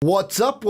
What's up,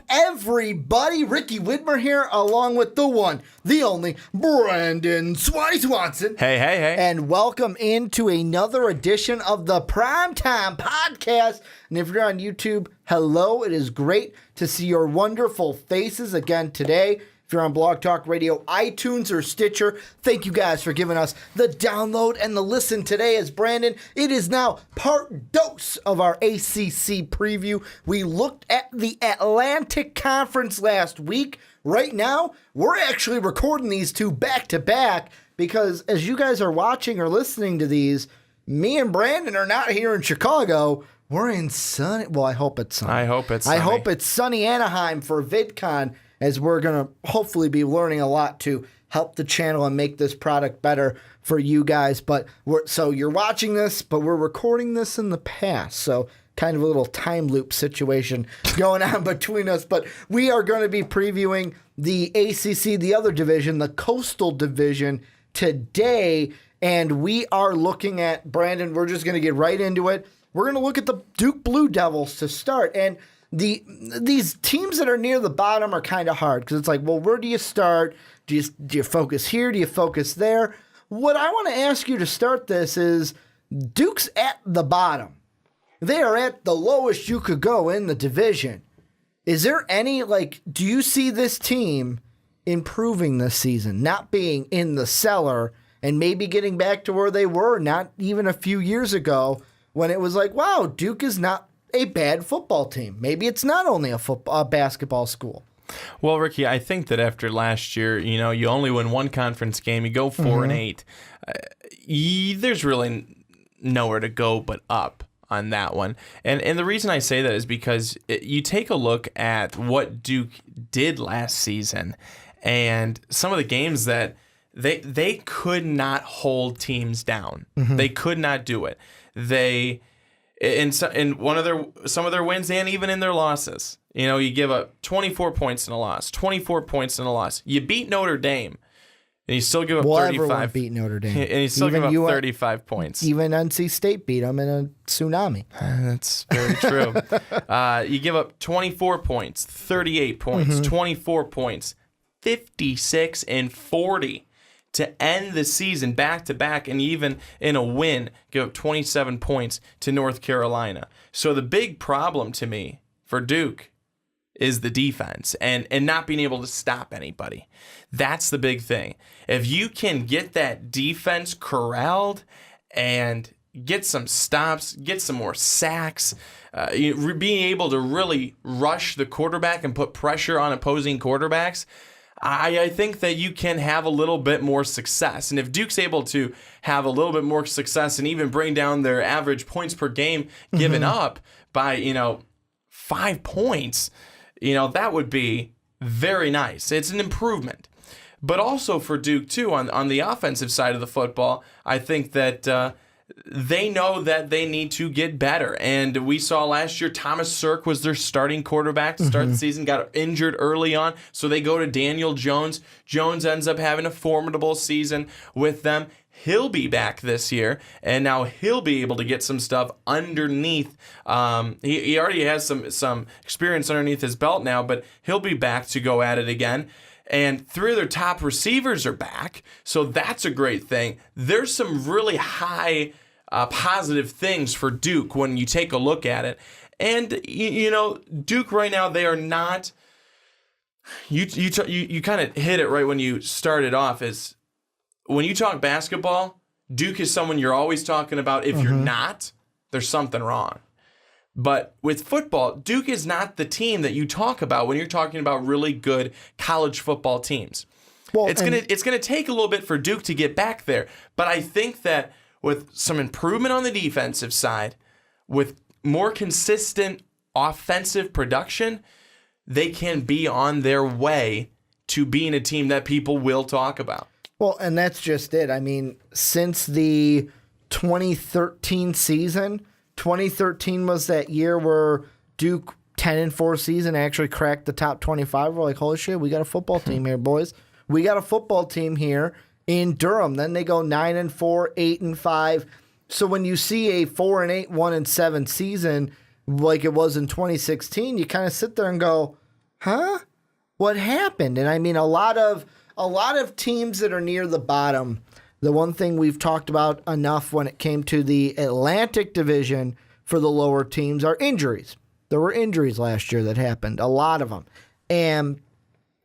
everybody? Ricky Widmer here, along with the one, the only, Brandon Swanson. Hey. And welcome into another edition of the Primetime Podcast. And if you're on YouTube, hello. It is great to see your wonderful faces again today. If you're on Blog Talk Radio, iTunes, or Stitcher, thank you guys for giving us the download and the listen today. As Brandon, it is now part dose of our ACC preview. We looked at the Atlantic Conference last week. Right now, we're actually recording these two back to back because as you guys are watching or listening to these, me and Brandon are not here in Chicago. We're in sunny, well, I hope it's sunny. I hope it's sunny Anaheim for VidCon, as we're going to hopefully be learning a lot to help the channel and make this product better for you guys. But so you're watching this, but we're recording this in the past. So kind of a little time loop situation going on between us. But we are going to be previewing the ACC, the other division, the Coastal Division today. And we are looking at, Brandon, we're just going to get right into it. We're going to look at the Duke Blue Devils to start. And these teams that are near the bottom are kind of hard because it's like, well, where do you start? Do you focus here? Do you focus there? What I want to ask you to start this is Duke's at the bottom. They are at the lowest you could go in the division. Is there any, do you see this team improving this season, not being in the cellar and maybe getting back to where they were not even a few years ago when it was like, wow, Duke is not a bad football team. Maybe it's not only a basketball school. Well, Ricky, I think that after last year, you only win one conference game, you go 4-8. There's really nowhere to go but up on that one. And the reason I say that is because you take a look at what Duke did last season and some of the games that they could not hold teams down. They could not do it. In some of their wins and even in their losses, you give up 24 points in a loss, 24 points in a loss. You beat Notre Dame, and you still give up 35. Everyone beat Notre Dame, and you still give up 35 points. Even NC State beat them in a tsunami. That's very true. You give up 24 points, 38 points, 24 points, 56 and 40. To end the season back-to-back and even in a win, give up 27 points to North Carolina. So the big problem to me for Duke is the defense and not being able to stop anybody. That's the big thing. If you can get that defense corralled and get some stops, get some more sacks, being able to really rush the quarterback and put pressure on opposing quarterbacks, I think that you can have a little bit more success. And if Duke's able to have a little bit more success and even bring down their average points per game given up by, 5 points, that would be very nice. It's an improvement. But also for Duke, too, on the offensive side of the football, I think that they know that they need to get better. And we saw last year Thomas Sirk was their starting quarterback to start the season, got injured early on, so they go to Daniel Jones. Jones ends up having a formidable season with them. He'll be back this year, and now he'll be able to get some stuff underneath. He already has some experience underneath his belt now, but he'll be back to go at it again. And 3 of their top receivers are back, so that's a great thing. There's some really high positive things for Duke when you take a look at it. And, Duke right now, they are not... You kind of hit it right when you started off, is when you talk basketball, Duke is someone you're always talking about. If you're not, there's something wrong. But with football, Duke is not the team that you talk about when you're talking about really good college football teams. Well, it's gonna take a little bit for Duke to get back there. But I think that with some improvement on the defensive side, with more consistent offensive production, they can be on their way to being a team that people will talk about. Well, and that's just it. I mean, since the 2013 season... 2013 was that year where Duke 10-4 season actually cracked the top 25. We're like, holy shit, we got a football team here, boys. We got a football team here in Durham. Then they go 9-4, 8-5. So when you see a 4-8, 1-7 season like it was in 2016, you kind of sit there and go, huh? What happened? And I mean, a lot of teams that are near the bottom, the one thing we've talked about enough when it came to the Atlantic Division for the lower teams are injuries. There were injuries last year that happened, a lot of them. And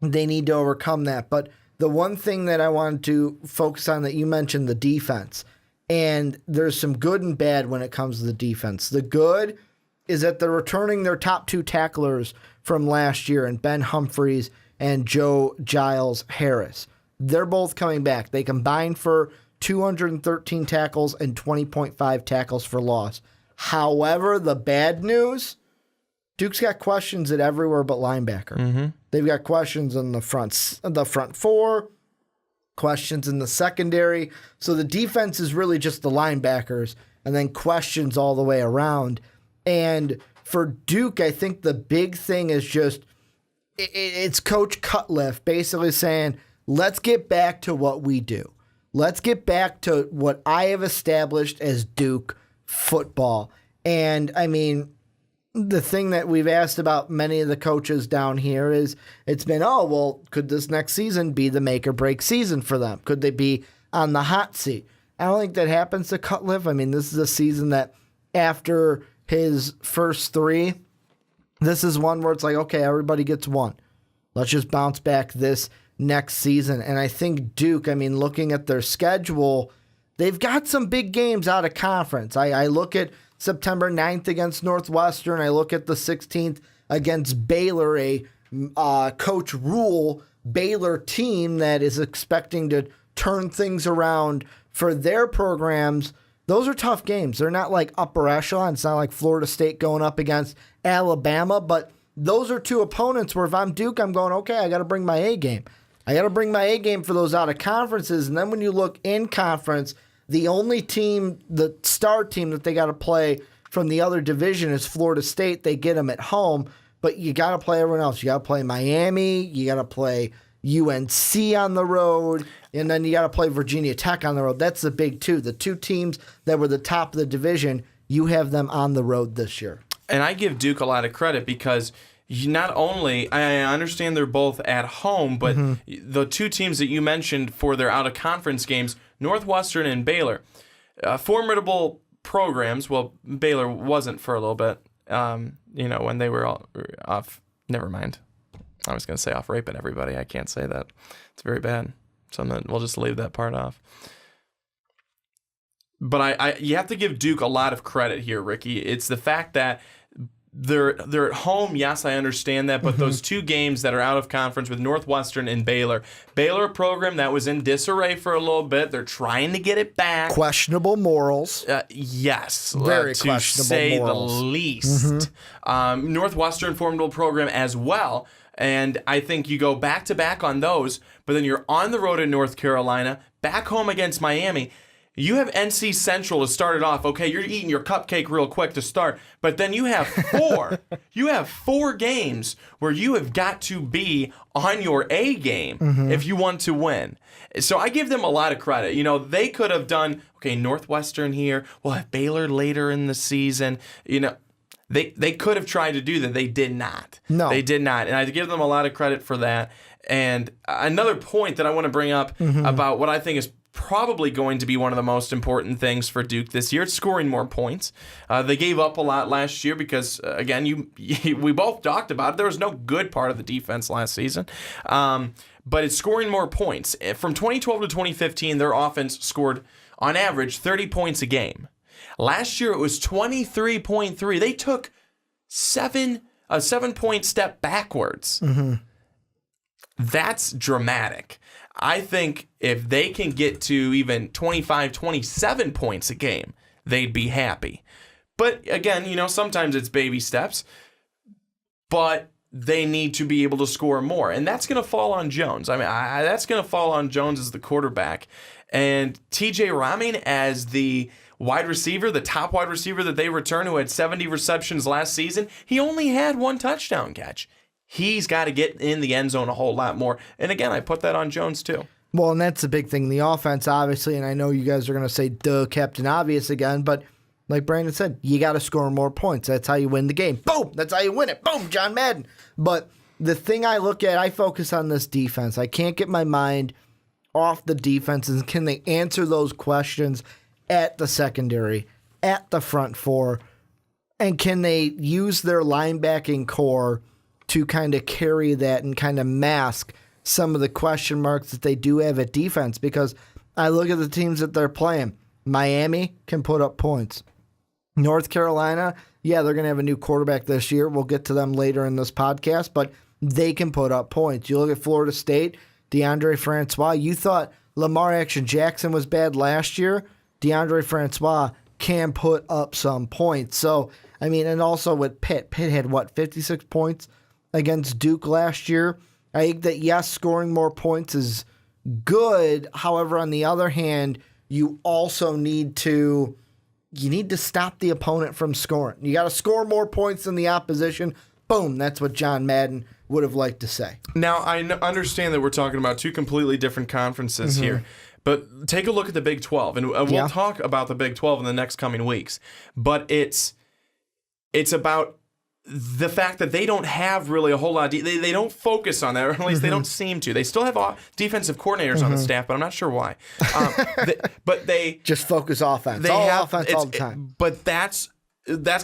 they need to overcome that. But the one thing that I wanted to focus on that you mentioned, the defense. And there's some good and bad when it comes to the defense. The good is that they're returning their top 2 tacklers from last year, and Ben Humphreys and Joe Giles Harris. They're both coming back. They combined for 213 tackles and 20.5 tackles for loss. However, the bad news, Duke's got questions at everywhere but linebacker. Mm-hmm. They've got questions in the front 4, questions in the secondary. So the defense is really just the linebackers, and then questions all the way around. And for Duke, I think the big thing is just it's Coach Cutcliffe basically saying, let's get back to what we do. Let's get back to what I have established as Duke football. And, I mean, the thing that we've asked about many of the coaches down here is it's been, could this next season be the make or break season for them? Could they be on the hot seat? I don't think that happens to Cutcliffe. I mean, this is a season that after his first 3, this is one where it's like, okay, everybody gets one. Let's just bounce back this next season. And I think Duke, I mean, looking at their schedule, they've got some big games out of conference. I look at September 9th against Northwestern. I look at the 16th against Baylor, a Coach Rule Baylor team that is expecting to turn things around for their programs. Those are tough games. They're not like upper echelon. It's not like Florida State going up against Alabama, but those are 2 opponents where if I'm Duke, I'm going, okay, I got to bring my A game. I got to bring my A game for those out of conferences. And then when you look in conference, the only team, the star team that they got to play from the other division is Florida State. They get them at home, but you got to play everyone else. You got to play Miami. You got to play UNC on the road, and then you got to play Virginia Tech on the road. That's the big 2. The 2 teams that were the top of the division, you have them on the road this year. And I give Duke a lot of credit because not only, I understand they're both at home, but the 2 teams that you mentioned for their out-of-conference games, Northwestern and Baylor, formidable programs. Well, Baylor wasn't for a little bit, when they were all off. Never mind. I was going to say off raping everybody. I can't say that. It's very bad. So we'll just leave that part off. But you have to give Duke a lot of credit here, Ricky. It's the fact that they're at home. Yes, I understand that. But those 2 games that are out of conference with Northwestern and Baylor. Baylor program that was in disarray for a little bit. They're trying to get it back. Questionable morals. Yes. Very to questionable say morals. the least. Northwestern formidable program as well. And I think you go back-to-back on those. But then you're on the road in North Carolina. Back home against Miami. You have NC Central to start it off. Okay, you're eating your cupcake real quick to start, but then you have 4. You have 4 games where you have got to be on your A game if you want to win. So I give them a lot of credit. They could have done, okay, Northwestern here. We'll have Baylor later in the season. They could have tried to do that. They did not. No. They did not. And I give them a lot of credit for that. And another point that I want to bring up about what I think is probably going to be one of the most important things for Duke this year. It's scoring more points. They gave up a lot last year because, again, we both talked about it. There was no good part of the defense last season. But it's scoring more points. From 2012 to 2015, their offense scored, on average, 30 points a game. Last year, it was 23.3. They took a 7-point step backwards. That's dramatic. I think if they can get to even 25, 27 points a game, they'd be happy. But again, sometimes it's baby steps, but they need to be able to score more. And that's going to fall on Jones. That's going to fall on Jones as the quarterback. And TJ Rahming as the wide receiver, the top wide receiver that they return, who had 70 receptions last season, he only had 1 touchdown catch. He's got to get in the end zone a whole lot more. And again, I put that on Jones too. Well, and that's the big thing. The offense, obviously, and I know you guys are going to say, duh, Captain Obvious again, but like Brandon said, you got to score more points. That's how you win the game. Boom! That's how you win it. Boom! John Madden. But the thing I look at, I focus on this defense. I can't get my mind off the defenses. Can they answer those questions at the secondary, at the front four, and can they use their linebacking core to kind of carry that and kind of mask some of the question marks that they do have at defense? Because I look at the teams that they're playing. Miami can put up points. North Carolina, yeah, they're going to have a new quarterback this year. We'll get to them later in this podcast, but they can put up points. You look at Florida State, DeAndre Francois. You thought Lamar Action Jackson was bad last year. DeAndre Francois can put up some points. So, I mean, and also with Pitt. Pitt had, 56 points against Duke last year. I think that, yes, scoring more points is good. However, on the other hand, you also need to stop the opponent from scoring. You got to score more points than the opposition. Boom, that's what John Madden would have liked to say. Now, I understand that we're talking about two completely different conferences here, but take a look at the Big 12, and we'll talk about the Big 12 in the next coming weeks. But it's about the fact that they don't have really a whole lot of they don't focus on that, or at least they don't seem to. They still have defensive coordinators on the staff, but I'm not sure why. But they just focus offense. They all have offense all the time. But that's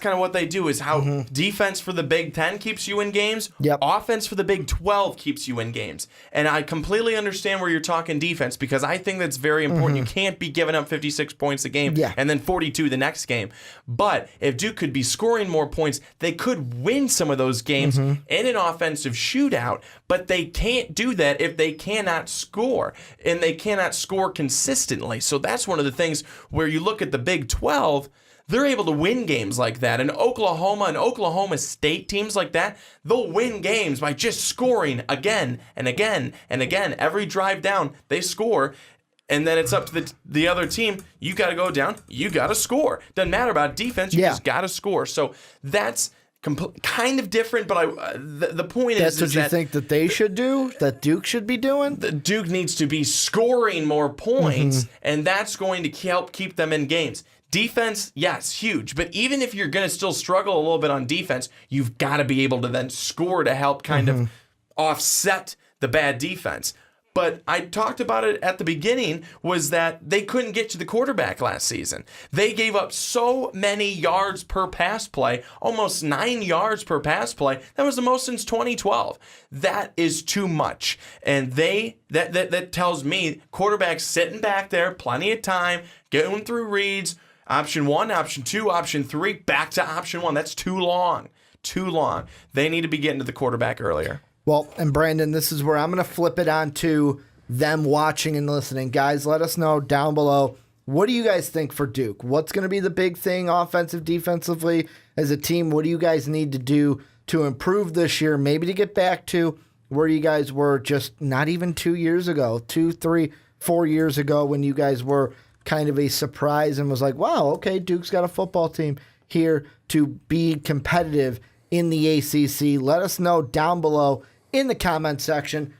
kind of what they do, is how defense for the Big 10 keeps you in games. Yep. Offense for the Big 12 keeps you in games. And I completely understand where you're talking defense, because I think that's very important. You can't be giving up 56 points a game and then 42 the next game. But if Duke could be scoring more points, they could win some of those games in an offensive shootout. But they can't do that if they cannot score, and they cannot score consistently. So that's one of the things where you look at the Big 12, they're able to win games like that. And Oklahoma and Oklahoma State, teams like that, they'll win games by just scoring again and again and again. Every drive down, they score. And then it's up to the other team. You got to go down. You got to score. Doesn't matter about defense. You just got to score. So that's kind of different. But the point that's is what you think that they should do, that Duke should be doing? The Duke needs to be scoring more points, and that's going to help keep them in games. Defense, yes, huge. But even if you're going to still struggle a little bit on defense, you've got to be able to then score to help kind of offset the bad defense. But I talked about it at the beginning, was that they couldn't get to the quarterback last season. They gave up so many yards per pass play, almost 9 yards per pass play. That was the most since 2012. That is too much. And that tells me quarterbacks sitting back there, plenty of time, going through reads, option 1, option 2, option 3, back to option 1. That's too long. Too long. They need to be getting to the quarterback earlier. Well, and Brandon, this is where I'm going to flip it on to them watching and listening. Guys, let us know down below, what do you guys think for Duke? What's going to be the big thing offensive, defensively as a team? What do you guys need to do to improve this year, maybe to get back to where you guys were just not even 2 years ago, 2, 3, 4 years ago, when you guys were kind of a surprise and was like, wow, okay, Duke's got a football team here to be competitive in the ACC. Let us know down below in the comment section.